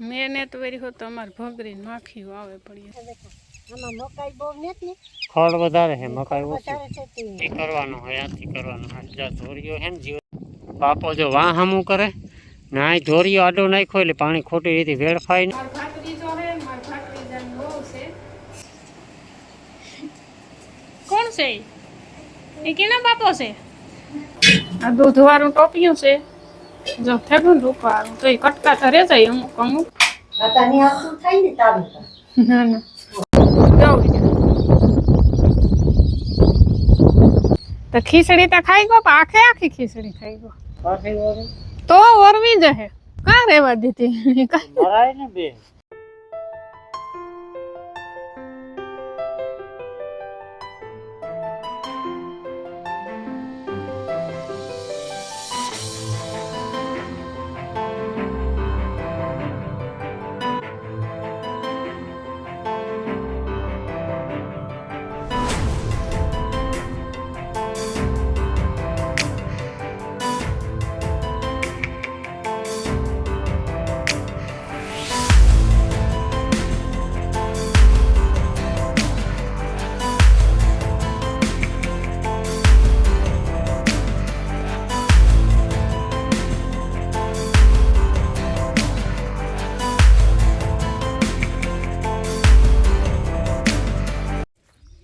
મેને તો વેરી હોત અમારે ભગરી માખી આવે પડી આમાં મકાઈ બહુ નથી ખડ વધારે છે મકાઈ વધારે ઓછી છે તે કરવાનો હોય આથી કરવાનો આ ધોરીઓ છે ને જીવ બાપો જો વાહ હમું કરે ને આ ધોરીઓ આડો નાખ્યો એટલે પાણી ખોટી રીતે વેડફાય ને કોણ છે એ કેના બાપો છે આ દૂધ વાળું ટોપિયું છે જો થેગું રૂપારું તો એ કટકા ધરે જાય અમુક અમુક આતાની આવતું થાય ને તારું ના ના જાઉં તો ખીચડી તો ખાઈ ગયો પણ આખે આખી ખીચડી ખાઈ ગયો તો વરવી જશે કાં રહેવા દીધી મરાય ને બે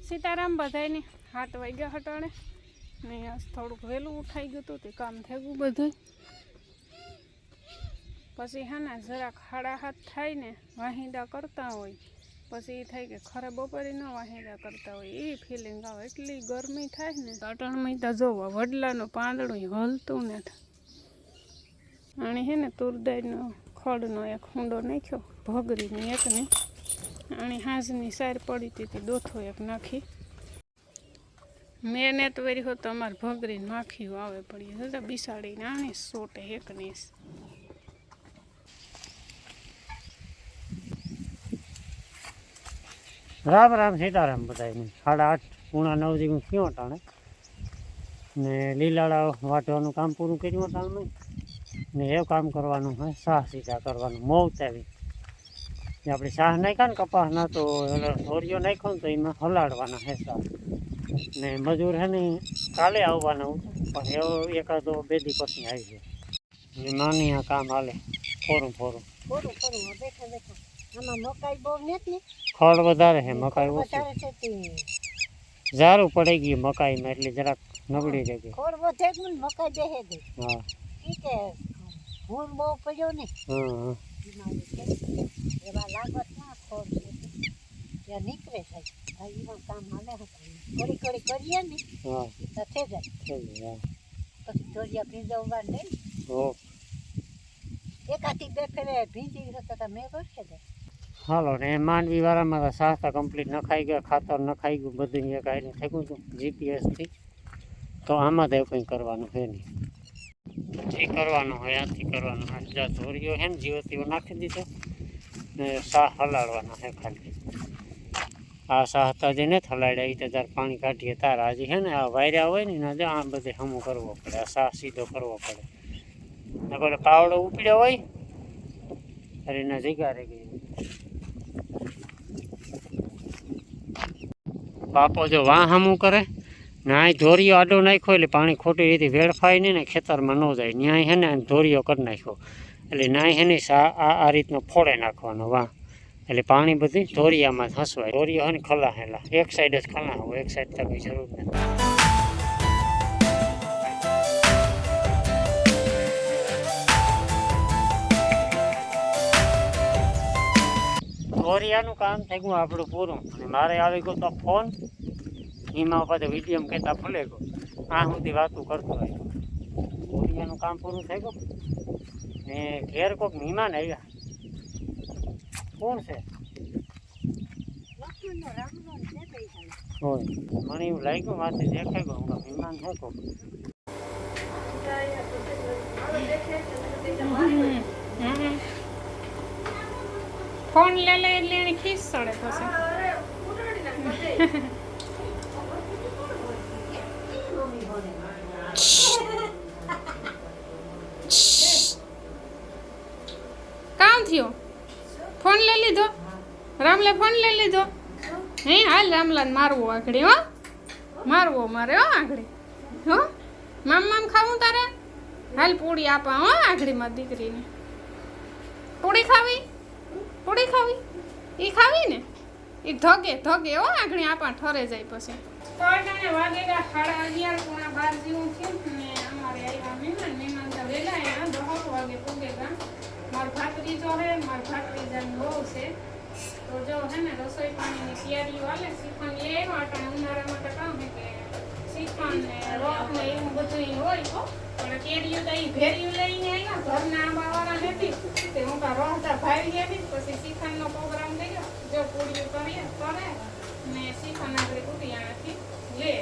સીતારામ બધાને 7 વાગ્યા હટાણે ને આજ થોડુંક વહેલું ઉઠાઈ ગયું હતું તે કામ થઈ ગયું બધું પછી હા ને જરાક 7:30 થાય ને વાહિંદા કરતા હોય પછી એ થાય કે ખરે બપોરે ન વાહિંદા કરતા હોય એ ફિલિંગ આવે એટલી ગરમી થાય ને અટણમાં તો જોવા વડલાનું પાંદડું હલતું નથી અને હે ને તુરદાઈનો ખડનો એક ખૂંડો નાખ્યો ભગરીની એકને અને હાંજની સાર પડી હતી દોથો એક નાખી મેને તો વેરી હોત અમારે ભગરી માખી આવે પડી તો બિસાડીને આને સોટે એકને રામ રામ સીતારામ બધાને 8:30 પૂણા 9 જેવું થયો ટાણે ને લીલાડા વાટવાનું કામ પૂરું કર્યું ટાણે ને એ કામ કરવાનું હોય શાહ સીધા કરવાનું મોવતાવી આપણે શાહ નાખ્યા ને કપાસના તો ધોરીઓ નાખ્યો ને તો એમાં હલાડવાના હે શાહ ને મજૂર હે ને કાલે આવવાના પણ એવો એકાદો 2 દી પછી આવી છે નાની આ કામ હાલે ફોરું થોડું બેઠા બેઠા આમાં મકાઈ બહુ નથી ખડ વધારે છે મકાઈ ઓછી વધારે છે તે ઝારું પડી ગયું મકાઈમાં એટલે જરાક નબળી રહી ગઈ ખોડ વધે ને મકાઈ બેહે દે હા ઈ કે ભૂલ બહુ પડ્યો ને હા એવા લાગત ના ખોડ ત્યાં નીકળે થાય એમાં કામ હાલે હતા કડી કરીએ ને હા તો થઈ જાય પછી ધોરિયા ભીંજવવા ને એકાથી 2 ફેરે ભીંજી હતા મેં કરશે દે હાલો ને માંડવી વાળામાં તો સાસ્તા કમ્પ્લીટ નખાઈ ગયા ખાતર નખાઈ ગયું બધું એક આઈને થઈ ગયું હતું જીપીએસથી તો આમાં તો કંઈ કરવાનું છે નહીં જે કરવાનું હોય આથી કરવાનું હોય જ્યાં ધોરીઓ છે ને જીવતીઓ નાખી દીધો ને શાહ હલાડવાના છે ખાલી આ શાહ તો જે નથી હલાડ્યા એ તો જ્યારે પાણી કાઢીએ તાર હજી છે ને આ વાયરા હોય ને જો આ બધે હમું કરવો પડે આ શાહ સીધો કરવો પડે આપણે પાવડો ઉપડ્યો હોય અરે એના જગ્યા રહી ગઈ બાપો જો વાહ હમું કરે ને આ ધોરીઓ આડો નાખ્યો એટલે પાણી ખોટી રીતે વેડફાય નહીં ને ખેતરમાં ન જાય ન્યાય હે ને ધોરીઓ કરી નાખ્યો એટલે નાય હે ને આ રીતનો ફોડે નાખવાનો વાહ એટલે પાણી બધી ધોરિયામાં હસવાય ધોરીઓ હે ને ખલા હેલા એક સાઈડ જ ખલા હોય એક સાઈડ તો કંઈ જરૂર નથી ધોરિયાનું કામ થઈ ગયું આપણું પૂરું અને મારે આવી ગયો તો ફોન એમાં પાછો વિડીયો કહેતા ભૂલે ગયો આ સુધી વાતું કરતો હોય ધોરિયાનું કામ પૂરું થઈ ગયું ને ઘેર કોઈક મહેમાન આવ્યા કોણ છે હોય મને એવું લાગ્યું માથે દેખાઈ ગયું મહેમાન છે કોક ફોન લે લે એટલે એને ખીસ ચડે પછી કામ થયો ફોન લઈ લીધો રામલે ફોન લઈ લીધો હે હાલ રામલાને મારવો આંગળી હો મારવો મારે હો આંગળી હો મામ ખાવું તારે હાલ પૂડી આપા હો આંગળીમાં દીકરીને પૂડી ખાવી ઈ ખાવી ને ઈ ધોગે હો આંગળી આપા ઠરે જાય પછી તો અટાણે વાગેગા 11:30 પોણા 12 જેવું થયું ને અમારે આવ્યા મહેમાન તો વહેલા આવ્યા 10 વાગે પૂગેગા માર ભાત્રીજો હે માર ભાત્રીજાની વહુ છે તો જો હે ને રસોઈ પાણીની તૈયારીઓ હાલે શીખણ લઈ આવ્યા અટાણે ઉનાળામાં તો કામ હે કે શીખણ ને રોટ ને એવું બધું હોય તો પણ કેરીઓ તો ઈ ભેરીઓ લઈને આવ્યા ઘરના આંબાવાળા નથી તે હું કા રોહતા ભાઈ ગયા પછી શીખણનો પ્રોગ્રામ થઈ ગયો જો પૂરીઓ કરે ને શીખણ આગળ કુટિયાણાથી લે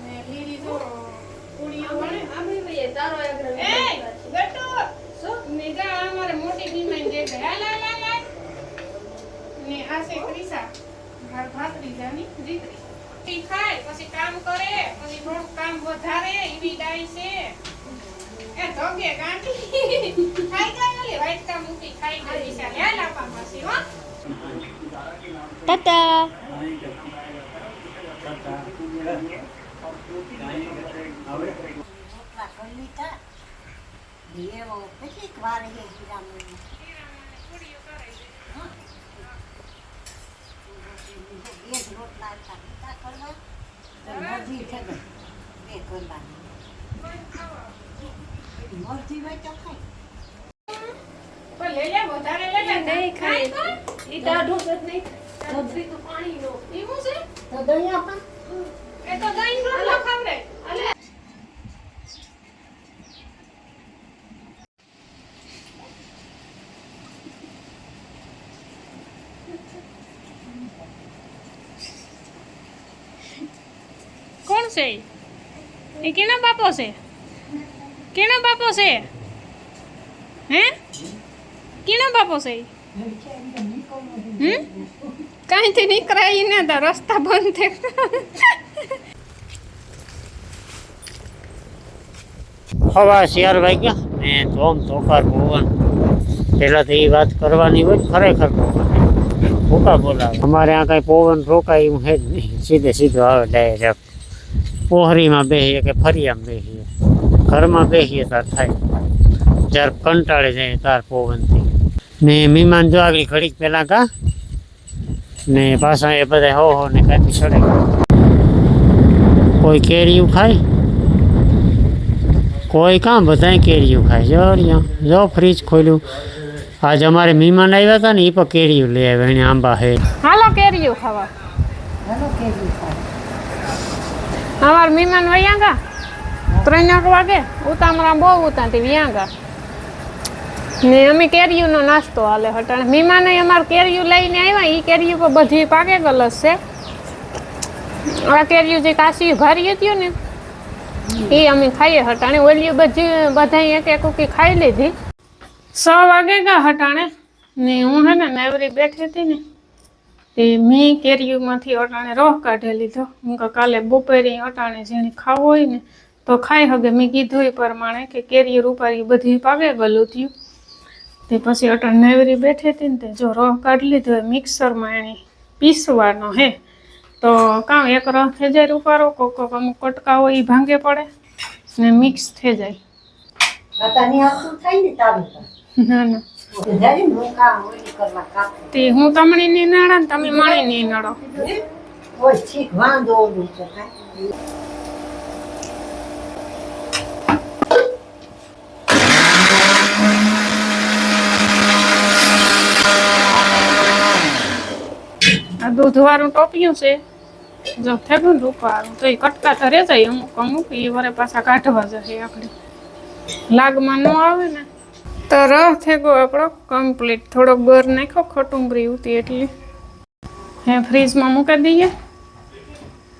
ને લીલી જો પૂરીઓ વળે આમે ભાઈ તારો આગળ એ ગટુ શું ને જા અમારે મોટી બીમાઈ દે હાલ ને આ છે ક્રિસા ઘર ભાત્રીજાની દીકરી ઈ ખાય પછી કામ કરે પછી થોડું કામ વધારે ઈવી ડાઈ છે એ ધોગે ગાંઠી ખાઈ ગઈ ઓલી વાટકા મૂકી ખાઈ ગઈ વિશાલ હાલ આપા માસી હો ટાટા લઈ લે વધારે લઈ લે નહીં ખાય ઈ દાઢું જ નહીં સબ્જી તો પાણી નો એવું છે તો દહીં આપા એ તો દહીં રોટલો ખાવડે અલે કોણ છે એ કેનો બાપો છે હે કેનો બાપો છે કાંઈથી નીકળાય ને તો રસ્તા બંધ થઈ હવા 4 વાગ્યા ને ધોમ ધોકાર પવન પહેલાં તો એ વાત કરવાની હોય ખરેખર ભૂકા બોલાવે અમારે આ કાંઈ પવન રોકાય એવું છે જ નહીં સીધો આવે ડાયરેક્ટ પોહરીમાં બેસીએ કે ફરિયામાં બેસીએ ઘરમાં બેસીએ તાર થાય જ્યારે કંટાળે જાય તાર પવનથી ને મહેમાન જો આગળ ઘડીક પહેલાં કા ને પાછા એ બધા હો ને કાંઈ ચડે કોઈ કેરીયું ખાય કોઈ કામ બધાય કેરીયું ખાય જો ફ્રીજ ખોલ્યું આજ અમારે મહેમાન આવ્યા હતા ને એ પણ કેરીયું લઈ આવ્યા એને આંબા હે હાલો કેરીયું ખાવા અમાર મહેમાન વયા ગા 3 વાગે ઉતામરા બહુ ઉતાથી વ્યા ગા ને અમે કેરીયુંનો નાસ્તો હાલે હટાણે મહેમાને અમાર કેરીયું લઈને આવ્યા એ કેરીયું પર બધી પાકે ગલસ છે આ કેરીયું જે કાશી ભારી હતી ને એ અમે ખાઈએ હટાણે ઓલી બધી બધાય એક એક ઉકી ખાઈ લીધી 6 વાગે ગા હટાણે ને હું હે ને નેવરી બેઠી હતી ને તે મેં કેરીયુંમાંથી અટાણે રોહ કાઢી લીધો હું કાલે બપોરે અટાણે જેને ખાવું હોય ને તો ખાઈ હગે મેં કીધું એ પ્રમાણે કે કેરીયું રૂપારી બધી પાકે ગલું થયું તે પછી અટાણે નેવરી બેઠી હતી ને તે જો રોહ કાઢી લીધો મિક્સરમાં એને પીસવાનો હે તો કામ એક રસ થઈ જાય રૂપારો કોક અમુક કટકા હોય એ ભાંગે પડે ને મિક્સ થઈ જાય ના તે હું તમને નહીં નડા ને તમે મને નહીં નડો આ દૂધવાળું ટોપિયું છે જો થેગું રૂપારું તો એ કટકા તો રહે જાય અમુક એ વરે પાછા કાઢવા જશે આપણે લાગમાં ન આવે ને તો રહ થેગો આપણો કમ્પ્લીટ થોડોક ગોર નાખ્યો ખટુંબરી ઉતી એટલી હે ફ્રીજમાં મૂકી દઈએ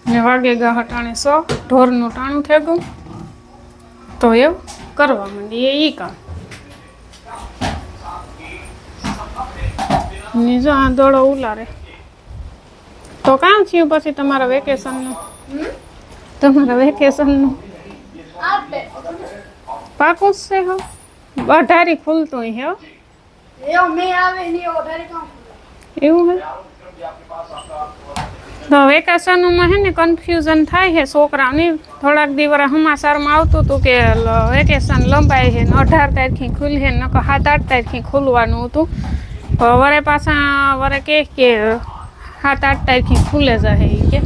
ને વાગે ગા હટાણે 100 ઢોરનું ટાણું થેગું તો એવું કરવા માંડીએ એ કામ ને જો આ દોડો ઉલારે તો કામ થયું પછી તમારા વેકેશનનું પાકું જ છે હો 18 ખુલતું હે એવું હે તો વેકેશનમાં હે ને કન્ફ્યુઝન થાય છે છોકરાઓની. થોડાક દિવસ સમાચારમાં આવતું હતું કે વેકેશન લંબાય છે ને 18 તારીખે ખુલશે ને 7-8 તારીખે ખુલવાનું હતું. વરે પાછા વરે કે 7-8 તારીખે ખુલે જશે એ કે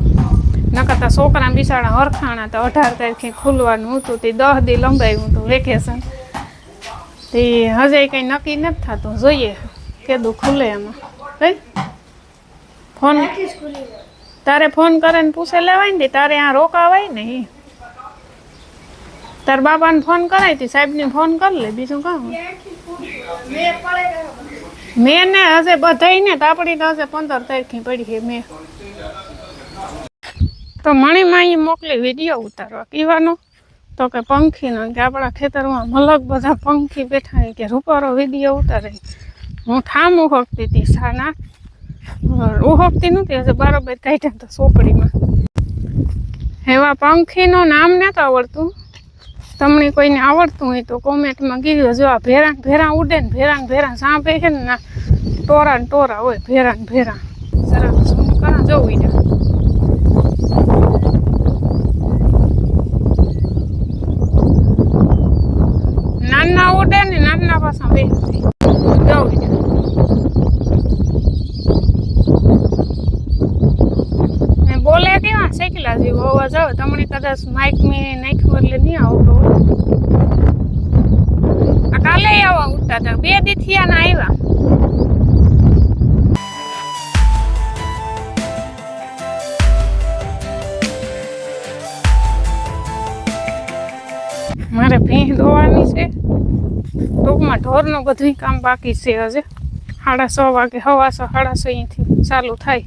નકર તો છોકરા બિચારા હરખાણા તો 18 તારીખે ખુલવાનું હતું તે 10 દી લંબાયું હતું વેકેશન. તે હજે કંઈ નક્કી નથી થતું, જોઈએ કેદું ખુલે એમાં. કઈ ફોન તારે ફોન કરે ને પૂછે લેવાય ને તારે આ રોકાવાય ને એ તાર બાબાને ફોન કરાય તી સાહેબને ફોન કરી લે બીજું કામ. મેં ને હશે બધાય ને તાપડી તો હશે 15 તારીખે પડી છે મેં તો મણીમાં અહીં મોકલી વિડીયો ઉતારવા કીવાનો તો કે પંખીનો કે આપણા ખેતરમાં મલક બધા પંખી બેઠા કે રૂપારો વિડીયો ઉતારે. હું ઠામ ઉહકતી હતી સાના ઉહકતી નહોતી હશે બરાબર કાઢ્યા તો ચોપડીમાં. એવા પંખીનું નામ નહોતું આવડતું. તમને કોઈને આવડતું હોય તો કોમેન્ટમાં કીધું. જો આ ભેરા ભેરા ઉડે ને ભેરા સાંભળે છે ને ટોરા ને ટોરા હોય ભેરા સરસ શું કરા જવું ને નાના ઉડે ને નાના પાછા બે જવું ને બોલે કેવા શેકલા જેવો અવાજ આવે. તમને કદાચ માઇક મેં નાખ્યું એટલે નહીં આવતો. આ કાલે આવા ઉઠતા હતા 2 દી થયા ને આવ્યા. મારે ભેંસ દોવાની છે ટૂંકમાં ઢોરનું બધું કામ બાકી છે હજે. 6:30 વાગે 6:30 અહીંથી ચાલુ થાય.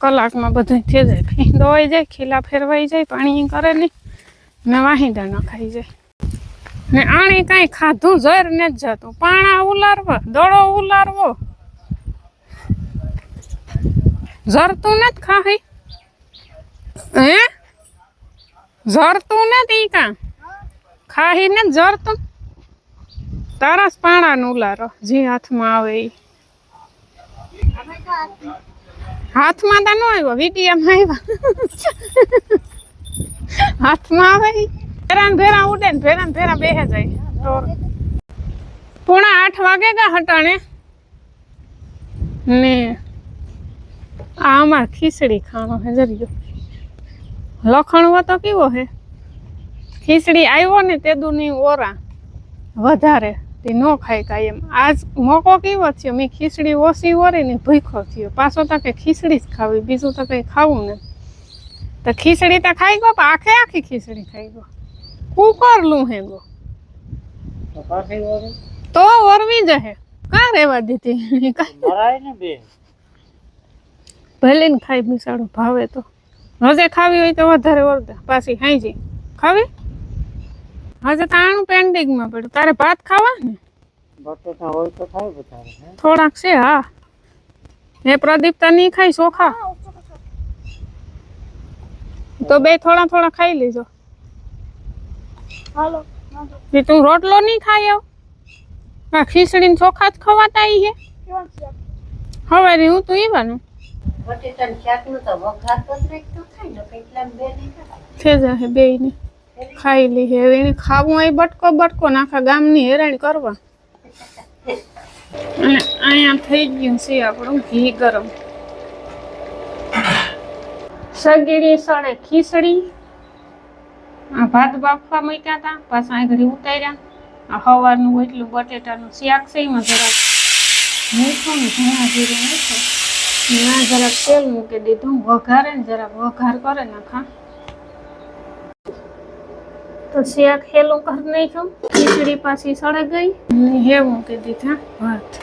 કલાકમાં બધું થઈ જાય. ભેંસ દોવાઈ જાય, ખીલા ફેરવાઈ જાય, પાણી કરે નહીં ને વાહિંદા નખાઈ જાય ને આણે કાંઈ ખાધું ઝેર ને જ જતું. પાણા ઉલારવા દડો ઉલારવો ઝરતું નથી ખાઈ હે ઝરતું નથી કાં ખાહી ને જરતું તારા જ પાણાનું ઉલારો જે હાથમાં આવે એ. હાથમાં તો ન આવ્યો વિડીયામાં આવ્યા. હાથમાં આવે ભેરા ઉડે ને ભેરા બેહે જાય. 7:45 વાગે ગા હટાણે ને આ અમાર ખીચડી ખાણો હે જરીયો લખણવો તો કેવો હે ખીચડી આવ્યો ને તે દુની ઓરા વધારે તે ન ખાય કાંઈ એમ. આજ મોકો કેવો થયો મેં ખીચડી ઓછી ઓરી ને ભૂખો થયો પાછો તો કે ખીચડી જ ખાવી બીજું તો કંઈ ખાવું ને તો ખીચડી તો ખાઈ ગયો પણ આખી ખીચડી ખાઈ ગયો. કુકર લું હે ગો તો વરવી જશે કાં રહેવા દીધી ભલે ને ખાઈ બિસાડું ભાવે તો હજે ખાવી હોય તો વધારે વરદે પાછી ખાઈ ખાવી હજે તાણું પેન્ડિંગમાં પડ્યું. તારે ભાત ખાવા ને બટેટા હોય તો ખાય બતાવે થોડાક છે. હા એ પ્રદીપતા નહીં ખાઈ ચોખા તો બે થોડા ખાઈ લેજો. હાલો તું રોટલો નહીં ખાય આ ખીચડી ચોખા જ ખવાતા ઈ હે હવે હું તો ઈવાનું બટેટાનું શાકનું તો વઘાર તો જ નાખતો થાય ને કેટલા બે નહીં છે જાય બે ને ખાઈ લી હે એને ખાવું હોય બટકો નાખા ગામની હેરાન કરવા. અને અહીંયા થઈ ગયું છે આપણું ઘી ગરમ. સગીરી સળે ખીચડી આ ભાત બાફવા મૂક્યા હતા પાછા આગળ ઉતાર્યા. આ સવારનું એટલું બટેટાનું શાક છે એમાં જરાક મીઠું ને ધાણા જીરું નાખ્યું ના જરાક તેલ મૂકી દીધું વઘારે ને જરાક વઘાર કરે નાખા તો શાક હેલું કરી નાખ્યું. ખીચડી પાછી સળે ગઈ ને હે મૂકી દીધા ભાત.